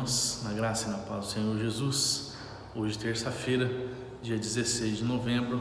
irmãs, na graça e na paz do Senhor Jesus. Hoje, terça-feira, dia 16 de novembro,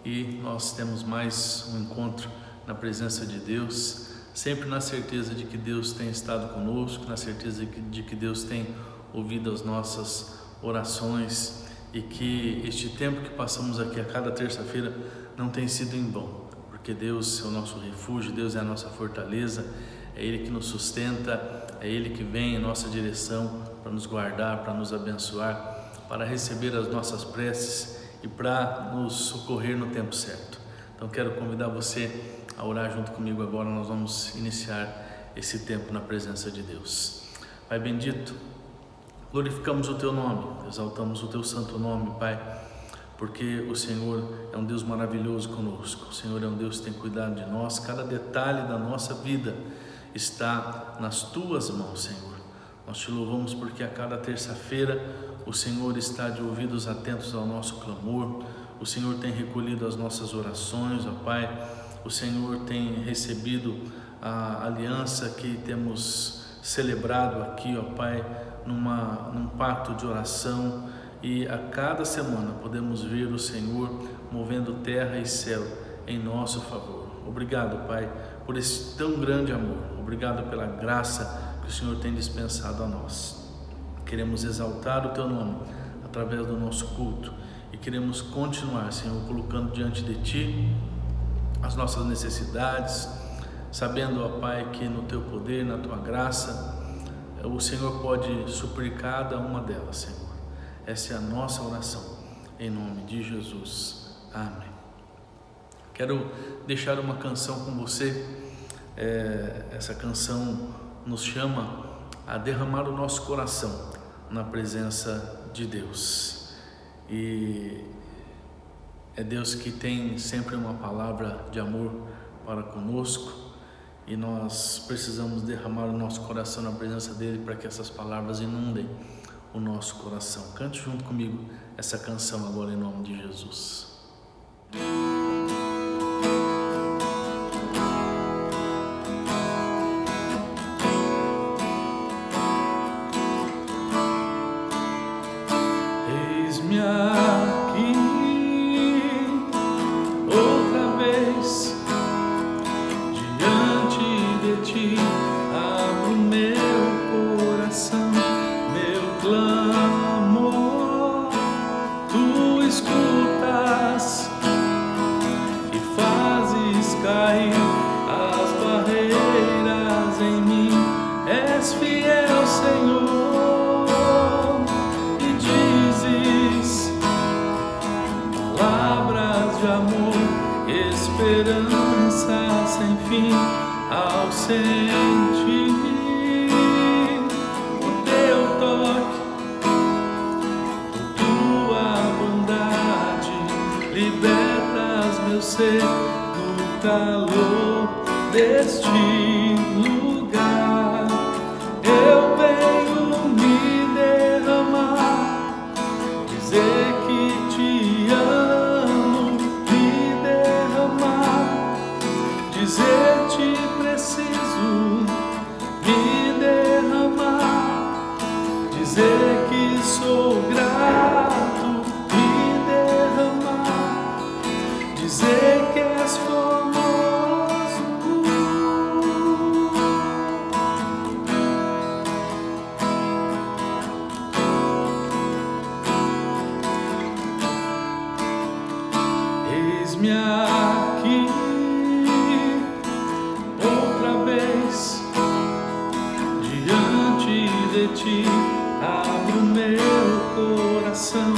e nós temos mais um encontro na presença de Deus, sempre na certeza de que Deus tem estado conosco, na certeza de que Deus tem ouvido as nossas orações e que este tempo que passamos aqui a cada terça-feira não tem sido em vão, porque Deus é o nosso refúgio, Deus é a nossa fortaleza, é Ele que nos sustenta, é Ele que vem em nossa direção para nos guardar, para nos abençoar, para receber as nossas preces e para nos socorrer no tempo certo. Então quero convidar você a orar junto comigo agora. Nós vamos iniciar esse tempo na presença de Deus. Pai bendito, glorificamos o Teu nome, exaltamos o Teu santo nome, Pai, porque o Senhor é um Deus maravilhoso conosco. O Senhor é um Deus que tem cuidado de nós, cada detalhe da nossa vida está nas Tuas mãos, Senhor. Nós Te louvamos porque a cada terça-feira o Senhor está de ouvidos atentos ao nosso clamor, o Senhor tem recolhido as nossas orações, ó Pai, o Senhor tem recebido a aliança que temos celebrado aqui, ó Pai, num pacto de oração, e a cada semana podemos ver o Senhor movendo terra e céu em nosso favor. Obrigado, Pai, por esse tão grande amor. Obrigado pela graça que o Senhor tem dispensado a nós. Queremos exaltar o Teu nome através do nosso culto e queremos continuar, Senhor, colocando diante de Ti as nossas necessidades, sabendo, ó Pai, que no Teu poder, na Tua graça, o Senhor pode suprir cada uma delas, Senhor. Essa é a nossa oração, em nome de Jesus. Amém. Quero deixar uma canção com você. Essa canção nos chama a derramar o nosso coração na presença de Deus. E é Deus que tem sempre uma palavra de amor para conosco, e nós precisamos derramar o nosso coração na presença dele para que essas palavras inundem o nosso coração. Cante junto comigo essa canção agora em nome de Jesus. Eis-me aqui outra vez diante de Ti, abro meu coração, meu clamor, Tu escutas e fazes cair as barreiras em mim. És fiel, Senhor, e dizes palavras de amor, esperança sem fim ao sentir o Teu toque, Tua bondade, libertas meu ser no calor deste lugar. Eu venho me derramar, dizer que Te amo, me derramar, dizer Te preciso, me derramar, dizer que sou grato, me derramar, dizer que és formoso. Eis-me aqui outra vez diante de Ti, abro meu coração,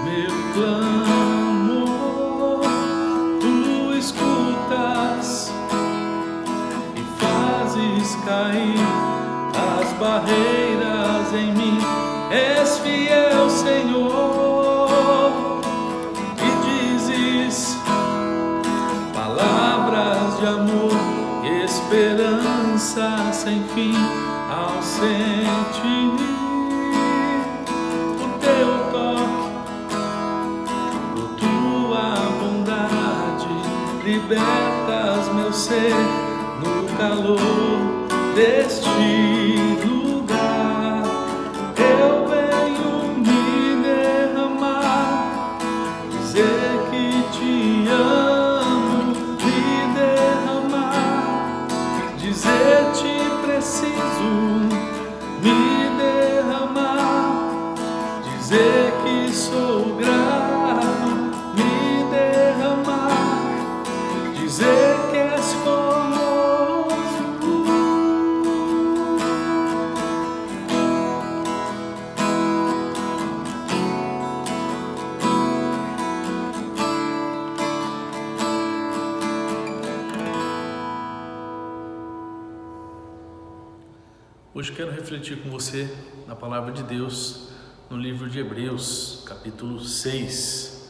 meu clamor, Tu escutas e fazes cair as barreiras em mim. És fiel, Senhor, e dizes palavras de amor, esperança sem fim ao sentir o Teu toque, Tua bondade, libertas meu ser no calor deste lugar. Eu dizer que sou grato, me derramar, dizer que és formoso. Hoje quero refletir com você na palavra de Deus no livro de Hebreus, capítulo 6.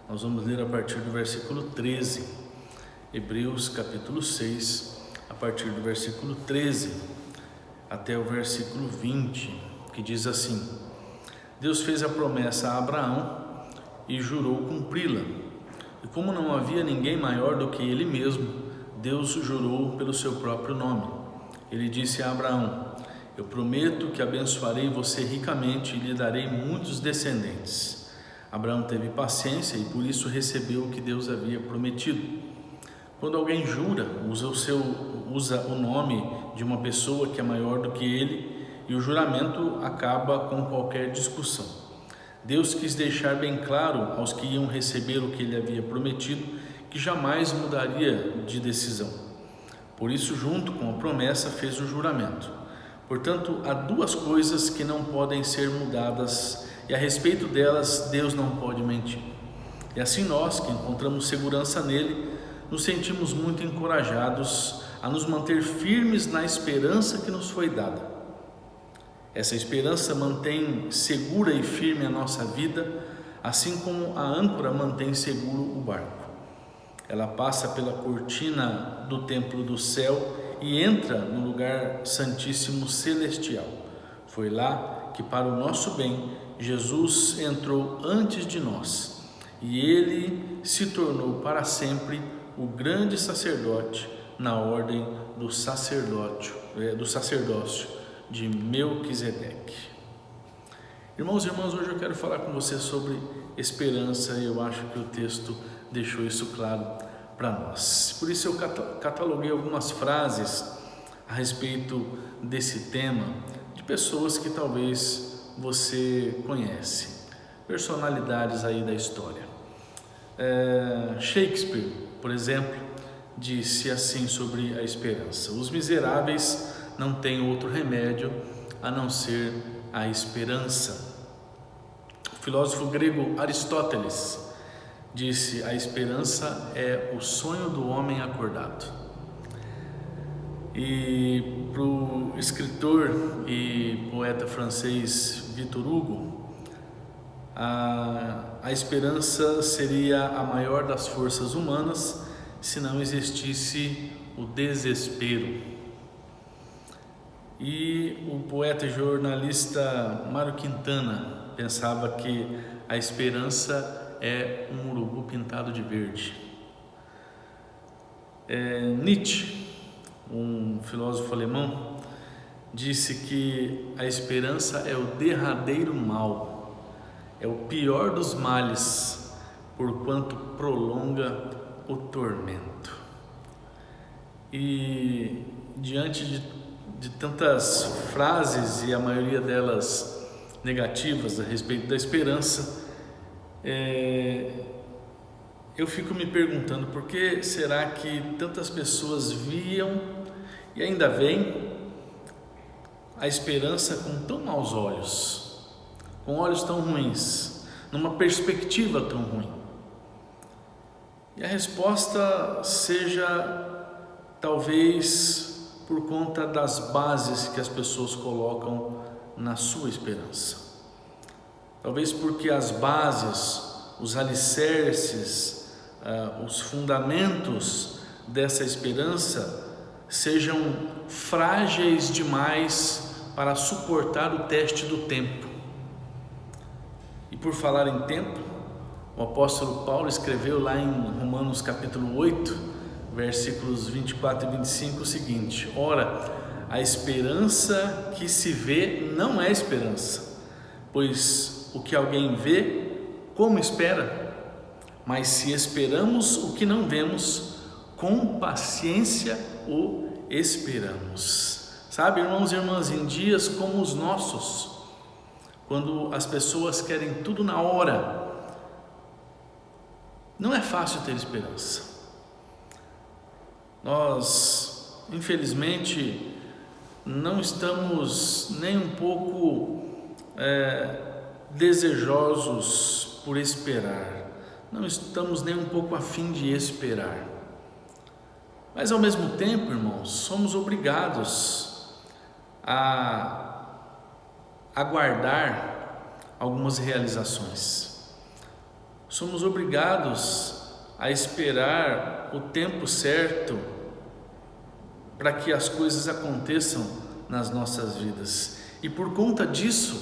Nós vamos ler a partir do versículo 13. Hebreus, capítulo 6, a partir do versículo 13 até o versículo 20, que diz assim: Deus fez a promessa a Abraão e jurou cumpri-la. E como não havia ninguém maior do que ele mesmo, Deus jurou pelo seu próprio nome. Ele disse a Abraão: eu prometo que abençoarei você ricamente e lhe darei muitos descendentes. Abraão teve paciência e por isso recebeu o que Deus havia prometido. Quando alguém jura, usa o nome de uma pessoa que é maior do que ele, e o juramento acaba com qualquer discussão. Deus quis deixar bem claro aos que iam receber o que ele havia prometido, que jamais mudaria de decisão. Por isso, junto com a promessa, fez o juramento. Portanto, há duas coisas que não podem ser mudadas e a respeito delas Deus não pode mentir. E assim nós, que encontramos segurança nele, nos sentimos muito encorajados a nos manter firmes na esperança que nos foi dada. Essa esperança mantém segura e firme a nossa vida, assim como a âncora mantém seguro o barco. Ela passa pela cortina do templo do céu e entra no lugar santíssimo celestial. Foi lá que, para o nosso bem, Jesus entrou antes de nós, e ele se tornou para sempre o grande sacerdote na ordem do sacerdócio de Melquisedeque. Irmãos e irmãs, hoje eu quero falar com você sobre esperança, e eu acho que o texto deixou isso claro para nós. Por isso eu cataloguei algumas frases a respeito desse tema de pessoas que talvez você conhece, personalidades aí da história. Shakespeare, por exemplo, disse assim sobre a esperança: os miseráveis não têm outro remédio a não ser a esperança. O filósofo grego Aristóteles disse: a esperança é o sonho do homem acordado. E para o escritor e poeta francês Victor Hugo, a esperança seria a maior das forças humanas se não existisse o desespero. E o poeta e jornalista Mário Quintana pensava que a esperança é um urubu pintado de verde. Nietzsche, um filósofo alemão, disse que a esperança é o derradeiro mal, é o pior dos males, porquanto prolonga o tormento. E diante de tantas frases, e a maioria delas negativas a respeito da esperança, eu fico me perguntando por que será que tantas pessoas viam e ainda veem a esperança com tão maus olhos, com olhos tão ruins, numa perspectiva tão ruim. E a resposta seja talvez por conta das bases que as pessoas colocam na sua esperança. Talvez porque as bases, os alicerces, os fundamentos dessa esperança sejam frágeis demais para suportar o teste do tempo. E por falar em tempo, o apóstolo Paulo escreveu lá em Romanos capítulo 8, versículos 24 e 25 o seguinte: ora, a esperança que se vê não é esperança, pois o que alguém vê, como espera? Mas se esperamos o que não vemos, com paciência o esperamos. Sabe, irmãos e irmãs, em dias como os nossos, quando as pessoas querem tudo na hora, não é fácil ter esperança. Nós, infelizmente, não estamos nem um pouco desejosos por esperar, não estamos nem um pouco a fim de esperar. Mas ao mesmo tempo, irmãos, somos obrigados a aguardar algumas realizações. Somos obrigados a esperar o tempo certo para que as coisas aconteçam nas nossas vidas. E por conta disso,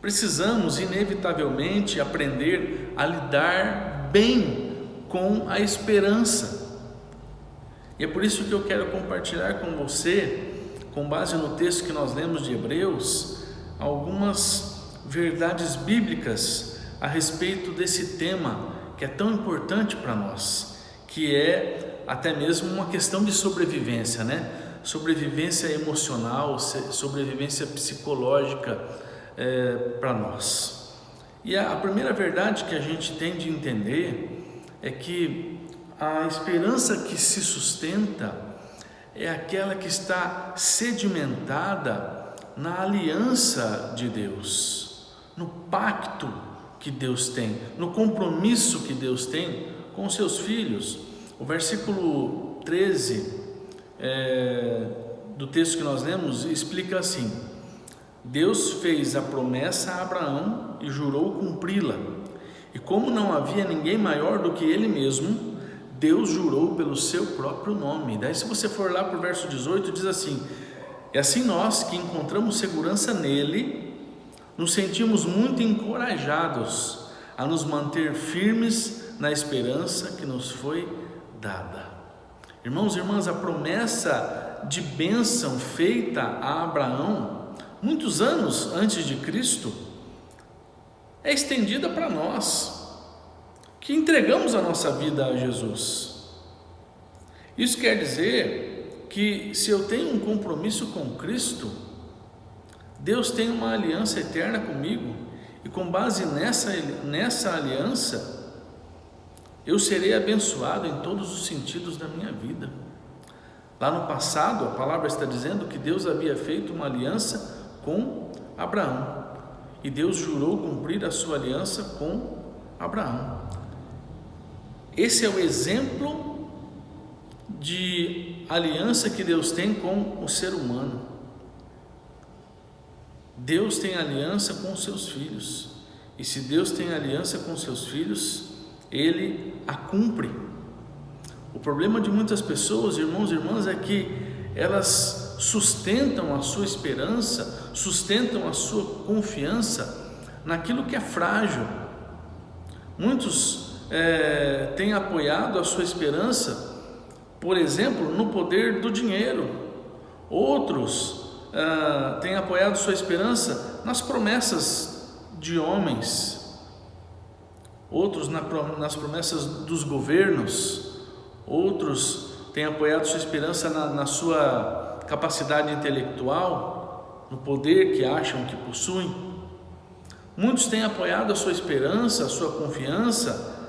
precisamos inevitavelmente aprender a lidar bem com a esperança. E é por isso que eu quero compartilhar com você, com base no texto que nós lemos de Hebreus, algumas verdades bíblicas a respeito desse tema que é tão importante para nós, que é até mesmo uma questão de sobrevivência, né? Sobrevivência emocional, sobrevivência psicológica para nós. E a primeira verdade que a gente tem de entender é que a esperança que se sustenta é aquela que está sedimentada na aliança de Deus, no pacto que Deus tem, no compromisso que Deus tem com seus filhos. O versículo 13 do texto que nós lemos explica assim: Deus fez a promessa a Abraão e jurou cumpri-la, e como não havia ninguém maior do que ele mesmo, Deus jurou pelo seu próprio nome. Daí, se você for lá para o verso 18, diz assim: e assim nós que encontramos segurança nele, nos sentimos muito encorajados a nos manter firmes na esperança que nos foi dada. Irmãos e irmãs, a promessa de bênção feita a Abraão muitos anos antes de Cristo é estendida para nós, que entregamos a nossa vida a Jesus. Isso quer dizer que se eu tenho um compromisso com Cristo, Deus tem uma aliança eterna comigo, e com base nessa aliança, eu serei abençoado em todos os sentidos da minha vida. Lá no passado, a palavra está dizendo que Deus havia feito uma aliança com Abraão, e Deus jurou cumprir a sua aliança com Abraão. Esse é o exemplo de aliança que Deus tem com o ser humano. Deus tem aliança com os seus filhos, e se Deus tem aliança com os seus filhos, Ele a cumpre. O problema de muitas pessoas, irmãos e irmãs, é que elas sustentam a sua esperança, sustentam a sua confiança naquilo que é frágil. Muitos têm apoiado a sua esperança, por exemplo, no poder do dinheiro. Outros têm apoiado sua esperança nas promessas de homens, outros nas promessas dos governos, outros têm apoiado sua esperança na sua capacidade intelectual, no poder que acham que possuem. Muitos têm apoiado a sua esperança, a sua confiança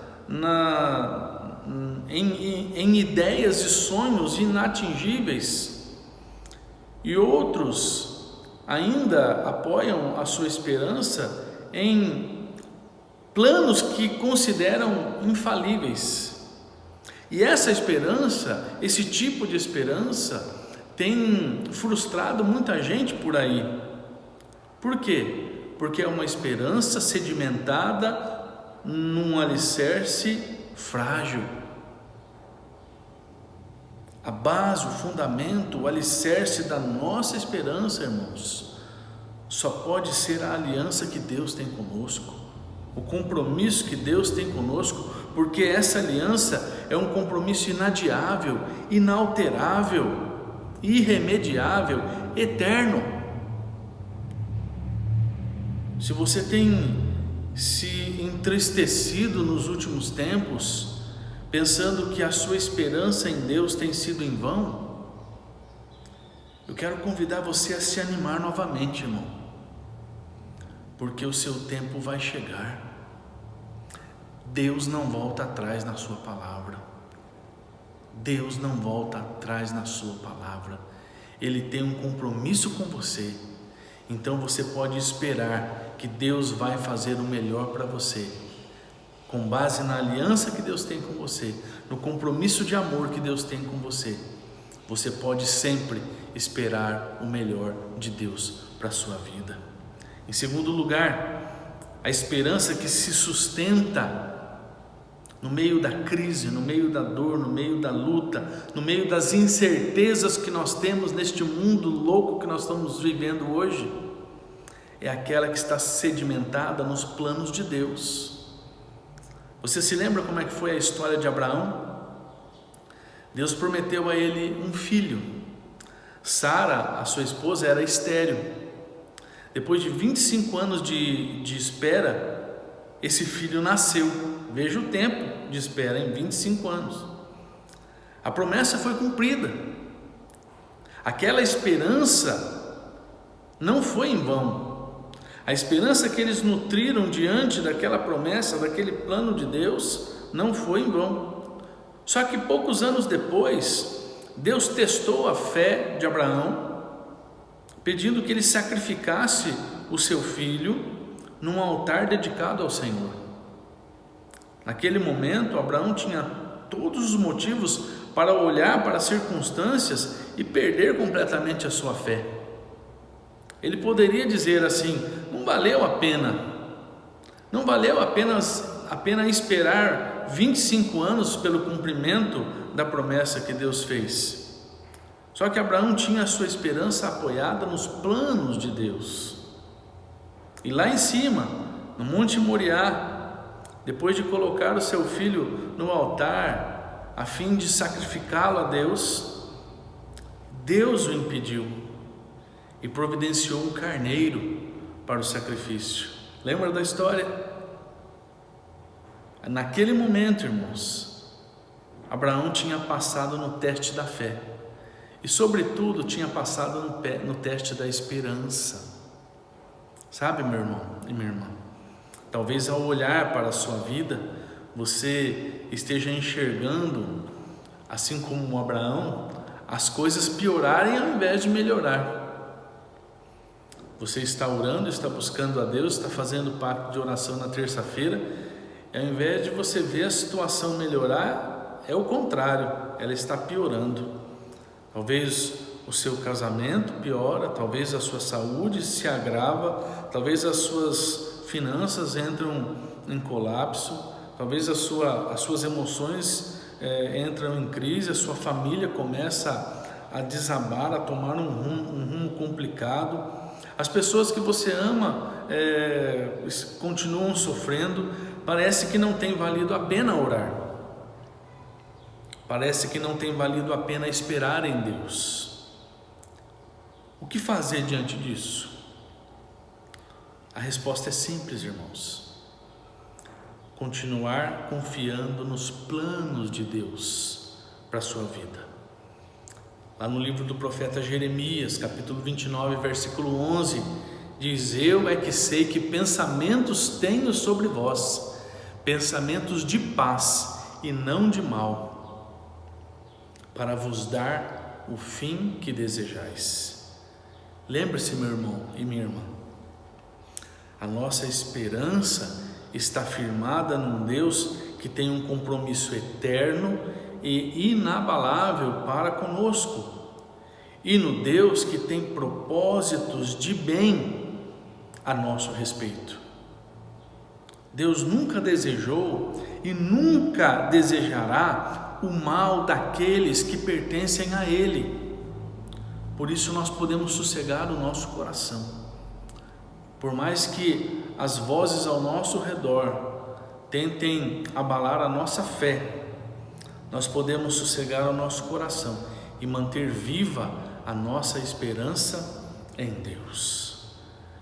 em ideias e sonhos inatingíveis, e outros ainda apoiam a sua esperança em planos que consideram infalíveis. E essa esperança, esse tipo de esperança, tem frustrado muita gente por aí. Por quê? Porque é uma esperança sedimentada num alicerce frágil. A base, o fundamento, o alicerce da nossa esperança, irmãos, só pode ser a aliança que Deus tem conosco, o compromisso que Deus tem conosco, porque essa aliança é um compromisso inadiável, inalterável, irremediável, eterno. Se você tem se entristecido nos últimos tempos, pensando que a sua esperança em Deus tem sido em vão, eu quero convidar você a se animar novamente, irmão, porque o seu tempo vai chegar. Deus não volta atrás na sua palavra. Deus não volta atrás na sua palavra. Ele tem um compromisso com você. Então você pode esperar que Deus vai fazer o melhor para você, com base na aliança que Deus tem com você, no compromisso de amor que Deus tem com você. Você pode sempre esperar o melhor de Deus para a sua vida. Em segundo lugar, a esperança que se sustenta no meio da crise, no meio da dor, no meio da luta, no meio das incertezas que nós temos neste mundo louco que nós estamos vivendo hoje, é aquela que está sedimentada nos planos de Deus. Você se lembra como é que foi a história de Abraão? Deus prometeu a ele um filho. Sara, a sua esposa, era estéril. Depois de 25 anos de espera, esse filho nasceu. Veja o tempo de espera, em 25 anos. A promessa foi cumprida. Aquela esperança não foi em vão. A esperança que eles nutriram diante daquela promessa, daquele plano de Deus, não foi em vão. Só que poucos anos depois, Deus testou a fé de Abraão, pedindo que ele sacrificasse o seu filho num altar dedicado ao Senhor. Naquele momento, Abraão tinha todos os motivos para olhar para as circunstâncias e perder completamente a sua fé. Ele poderia dizer assim: não valeu a pena, não valeu a pena esperar 25 anos pelo cumprimento da promessa que Deus fez. Só que Abraão tinha a sua esperança apoiada nos planos de Deus. E lá em cima, no Monte Moriá, depois de colocar o seu filho no altar, a fim de sacrificá-lo a Deus, Deus o impediu e providenciou um carneiro para o sacrifício. Lembra da história? Naquele momento, irmãos, Abraão tinha passado no teste da fé e, sobretudo, tinha passado no teste da esperança. Sabe, meu irmão e minha irmã, talvez ao olhar para a sua vida, você esteja enxergando, assim como Abraão, as coisas piorarem ao invés de melhorar. Você está orando, está buscando a Deus, está fazendo pacto de oração na terça-feira, e ao invés de você ver a situação melhorar, é o contrário, ela está piorando. Talvez o seu casamento piora, talvez a sua saúde se agrava, talvez as suas finanças entram em colapso, talvez as suas emoções entram em crise, a sua família começa a desabar, a tomar um rumo complicado. As pessoas que você ama continuam sofrendo. Parece que não tem valido a pena orar. Parece que não tem valido a pena esperar em Deus. O que fazer diante disso? A resposta é simples, irmãos. Continuar confiando nos planos de Deus para a sua vida. Lá no livro do profeta Jeremias, capítulo 29, versículo 11, diz: eu é que sei que pensamentos tenho sobre vós, pensamentos de paz e não de mal, para vos dar o fim que desejais. Lembre-se, meu irmão e minha irmã, a nossa esperança está firmada num Deus que tem um compromisso eterno e inabalável para conosco, e no Deus que tem propósitos de bem a nosso respeito. Deus nunca desejou e nunca desejará o mal daqueles que pertencem a Ele. Por isso nós podemos sossegar o nosso coração. Por mais que as vozes ao nosso redor tentem abalar a nossa fé, nós podemos sossegar o nosso coração e manter viva a nossa esperança em Deus.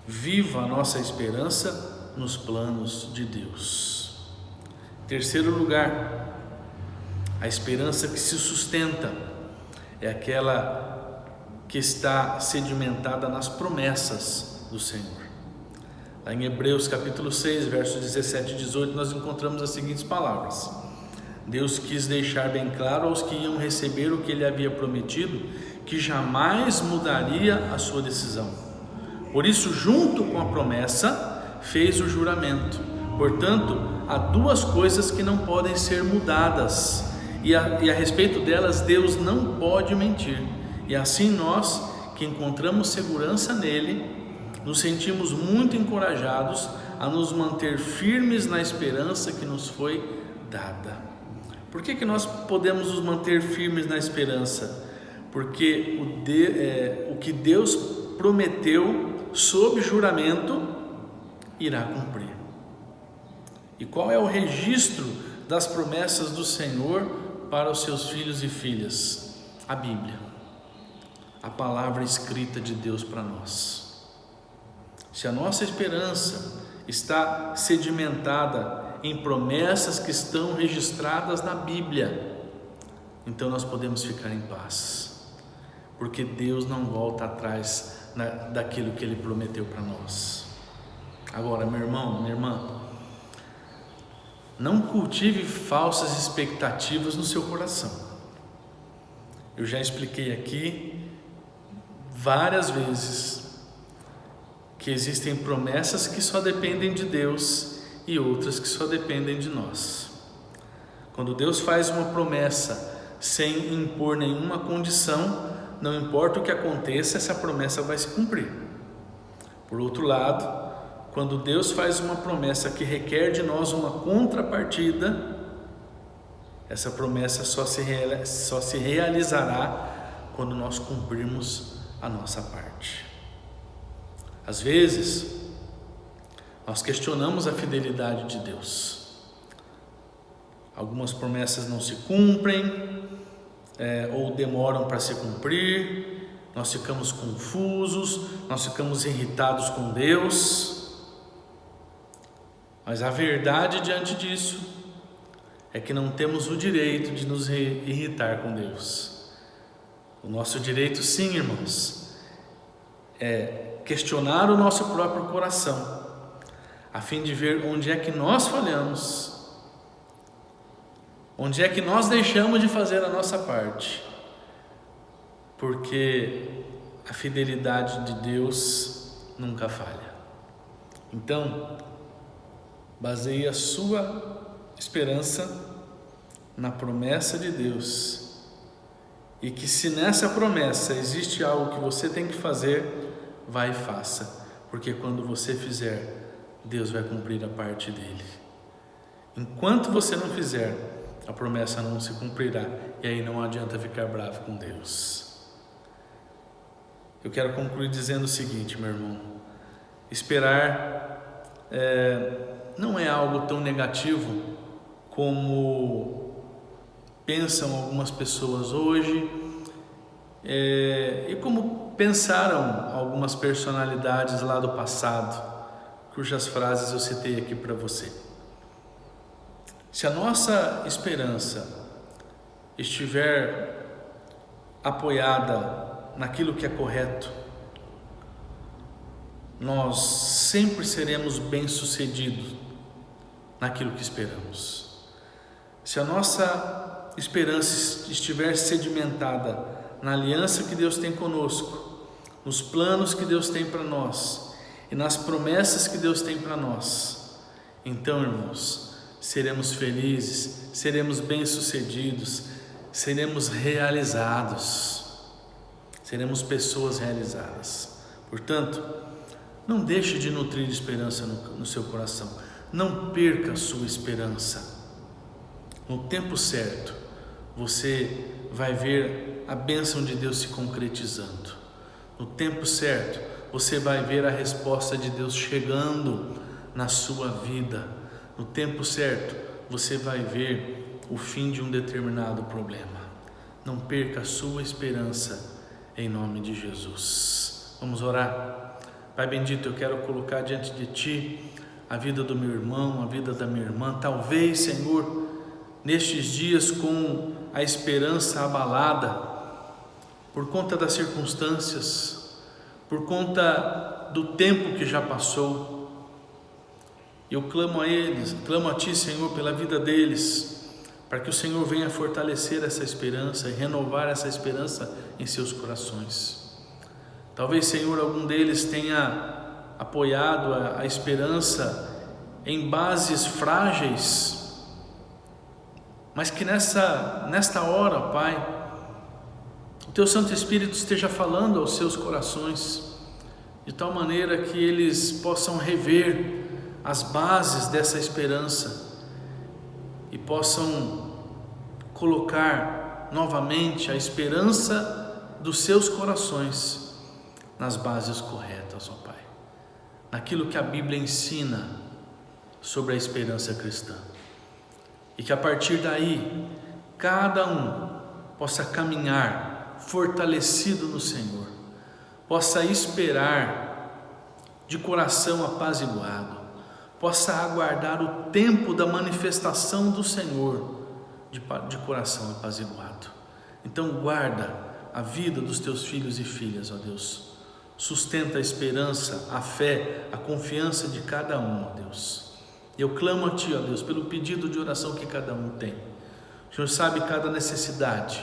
Viva a nossa esperança nos planos de Deus. Terceiro lugar, a esperança que se sustenta é aquela que está sedimentada nas promessas do Senhor. Lá em Hebreus capítulo 6, versos 17 e 18, nós encontramos as seguintes palavras: Deus quis deixar bem claro aos que iam receber o que Ele havia prometido, que jamais mudaria a sua decisão. Por isso, junto com a promessa, fez o juramento. Portanto, há duas coisas que não podem ser mudadas, e a respeito delas Deus não pode mentir. E assim nós, que encontramos segurança nele, nos sentimos muito encorajados a nos manter firmes na esperança que nos foi dada. Por que nós podemos nos manter firmes na esperança? Porque o que Deus prometeu sob juramento irá cumprir. E qual é o registro das promessas do Senhor para os seus filhos e filhas? A Bíblia, a palavra escrita de Deus para nós. Se a nossa esperança está sedimentada em promessas que estão registradas na Bíblia, então nós podemos ficar em paz, porque Deus não volta atrás daquilo que Ele prometeu para nós. Agora, meu irmão, minha irmã, não cultive falsas expectativas no seu coração. Eu já expliquei aqui várias vezes que existem promessas que só dependem de Deus e outras que só dependem de nós. Quando Deus faz uma promessa sem impor nenhuma condição, não importa o que aconteça, essa promessa vai se cumprir. Por outro lado, quando Deus faz uma promessa que requer de nós uma contrapartida, essa promessa só se realizará quando nós cumprirmos a nossa parte. Às vezes, nós questionamos a fidelidade de Deus. Algumas promessas não se cumprem, ou demoram para se cumprir, nós ficamos confusos, nós ficamos irritados com Deus. Mas a verdade diante disso é que não temos o direito de nos irritar com Deus. O nosso direito, sim, irmãos, é questionar o nosso próprio coração, a fim de ver onde é que nós falhamos, onde é que nós deixamos de fazer a nossa parte, porque a fidelidade de Deus nunca falha. Então, baseie a sua esperança na promessa de Deus, e que se nessa promessa existe algo que você tem que fazer, vai e faça, porque quando você fizer, Deus vai cumprir a parte dele. Enquanto você não fizer, a promessa não se cumprirá, e aí não adianta ficar bravo com Deus. Eu quero concluir dizendo o seguinte, meu irmão: esperar não é algo tão negativo como pensam algumas pessoas hoje, e como pensaram algumas personalidades lá do passado, cujas frases eu citei aqui para você. Se a nossa esperança estiver apoiada naquilo que é correto, nós sempre seremos bem-sucedidos naquilo que esperamos. Se a nossa esperança estiver sedimentada na aliança que Deus tem conosco, nos planos que Deus tem para nós e nas promessas que Deus tem para nós, então, irmãos, seremos felizes, seremos bem-sucedidos, seremos realizados, seremos pessoas realizadas. Portanto, não deixe de nutrir esperança no seu coração, não perca a sua esperança. No tempo certo, você vai ver a bênção de Deus se concretizando. No tempo certo, você vai ver a resposta de Deus chegando na sua vida. No tempo certo, você vai ver o fim de um determinado problema. Não perca a sua esperança, em nome de Jesus. Vamos orar. Pai bendito, eu quero colocar diante de Ti a vida do meu irmão, a vida da minha irmã. Talvez, Senhor, nestes dias com a esperança abalada, por conta das circunstâncias, por conta do tempo que já passou, Eu clamo a eles, clamo a Ti, Senhor, pela vida deles, para que o Senhor venha fortalecer essa esperança e renovar essa esperança em seus corações. Talvez, Senhor, algum deles tenha apoiado a esperança em bases frágeis, mas que nesta hora, Pai, o Teu Santo Espírito esteja falando aos seus corações, de tal maneira que eles possam rever as bases dessa esperança e possam colocar novamente a esperança dos seus corações nas bases corretas, ó Pai, naquilo que a Bíblia ensina sobre a esperança cristã, e que a partir daí cada um possa caminhar fortalecido no Senhor, possa esperar de coração apaziguado, possa aguardar o tempo da manifestação do Senhor de coração apaziguado. Então guarda a vida dos Teus filhos e filhas, ó Deus. Sustenta a esperança, a fé, a confiança de cada um, ó Deus. Eu clamo a Ti, ó Deus, pelo pedido de oração que cada um tem. O Senhor sabe cada necessidade.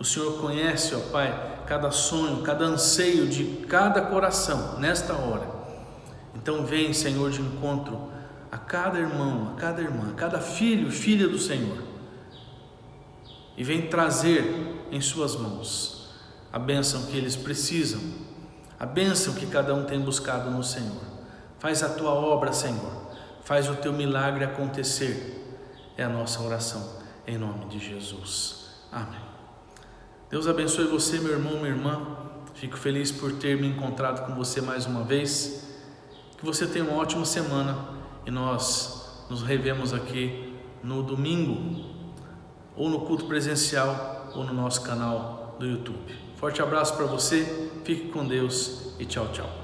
O Senhor conhece, ó Pai, cada sonho, cada anseio de cada coração nesta hora. Então vem, Senhor, de encontro a cada irmão, a cada irmã, a cada filho e filha do Senhor, e vem trazer em suas mãos a bênção que eles precisam, a bênção que cada um tem buscado no Senhor. Faz a Tua obra, Senhor, faz o Teu milagre acontecer, é a nossa oração, em nome de Jesus, amém. Deus abençoe você, meu irmão, minha irmã. Fico feliz por ter me encontrado com você mais uma vez. Que você tenha uma ótima semana e nós nos revemos aqui no domingo, ou no culto presencial, ou no nosso canal do YouTube. Forte abraço para você, fique com Deus e tchau, tchau.